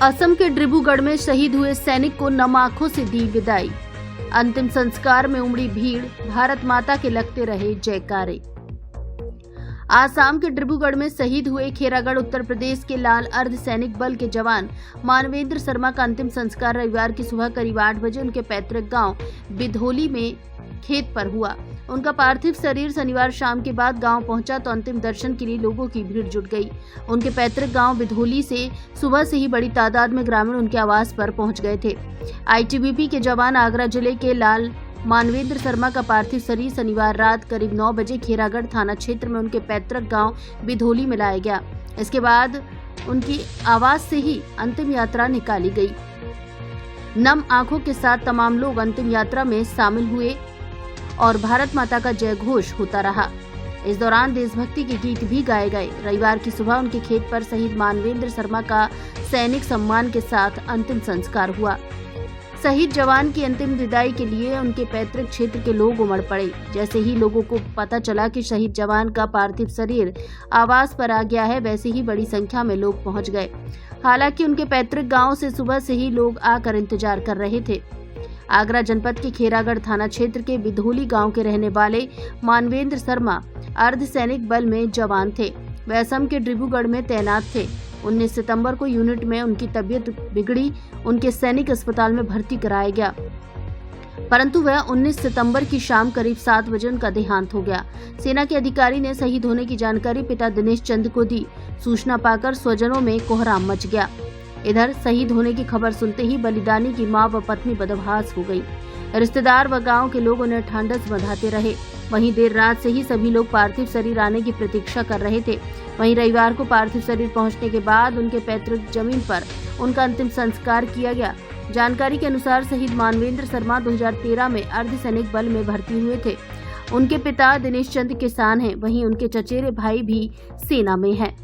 असम के डिब्रूगढ़ में शहीद हुए सैनिक को नम आंखों से दी विदाई। अंतिम संस्कार में उमड़ी भीड़, भारत माता के लगते रहे जयकारे। आसाम के डिब्रूगढ़ में शहीद हुए खेरागढ़ उत्तर प्रदेश के लाल अर्धसैनिक बल के जवान मानवेंद्र शर्मा का अंतिम संस्कार रविवार की सुबह करीब 8 बजे उनके पैतृक गांव बिधोली में खेत पर हुआ। उनका पार्थिव शरीर शनिवार शाम के बाद गांव पहुंचा तो अंतिम दर्शन के लिए लोगों की भीड़ जुट गई। उनके पैतृक गांव बिधोली से सुबह से ही बड़ी तादाद में ग्रामीण उनके आवास पर पहुंच गए थे। आईटीबीपी के जवान आगरा जिले के लाल मानवेंद्र शर्मा का पार्थिव शरीर शनिवार रात करीब 9 बजे खेरागढ़ थाना क्षेत्र में उनके पैतृक गांव बिधोली में लाया गया। इसके बाद उनकी आवास से ही अंतिम यात्रा निकाली गई। नम आंखों के साथ तमाम लोग अंतिम यात्रा में शामिल हुए और भारत माता का जय घोष होता रहा। इस दौरान देशभक्ति के गीत भी गाए गए। रविवार की सुबह उनके खेत पर शहीद मानवेंद्र शर्मा का सैनिक सम्मान के साथ अंतिम संस्कार हुआ। शहीद जवान की अंतिम विदाई के लिए उनके पैतृक क्षेत्र के लोग उमड़ पड़े। जैसे ही लोगों को पता चला कि शहीद जवान का पार्थिव शरीर आवास पर आ गया है, वैसे ही बड़ी संख्या में लोग पहुंच गए। हालांकि उनके पैतृक गांव से सुबह से ही लोग आकर इंतजार कर रहे थे। आगरा जनपद के खेरागढ़ थाना क्षेत्र के बिधोली गांव के रहने वाले मानवेंद्र शर्मा अर्धसैनिक बल में जवान थे। वे असम के डिब्रूगढ़ में तैनात थे। 19 सितंबर को यूनिट में उनकी तबीयत बिगड़ी, उनके सैनिक अस्पताल में भर्ती कराया गया, परंतु वह 19 सितंबर की शाम करीब 7 बजे उनका देहांत हो गया। सेना के अधिकारी ने शहीद होने की जानकारी पिता दिनेश चंद को दी। सूचना पाकर स्वजनों में कोहराम मच गया। इधर शहीद होने की खबर सुनते ही बलिदानी की मां व पत्नी बदहवास हो गई। रिश्तेदार व गांव के लोग उन्हें ढांढस बंधाते रहे। वहीं देर रात से ही सभी लोग पार्थिव शरीर आने की प्रतीक्षा कर रहे थे। वहीं रविवार को पार्थिव शरीर पहुंचने के बाद उनके पैतृक जमीन पर उनका अंतिम संस्कार किया गया। जानकारी के अनुसार शहीद मानवेंद्र शर्मा 2013 में अर्धसैनिक बल में भर्ती हुए थे। उनके पिता दिनेश चंद किसान हैं, वहीं उनके चचेरे भाई भी सेना में हैं।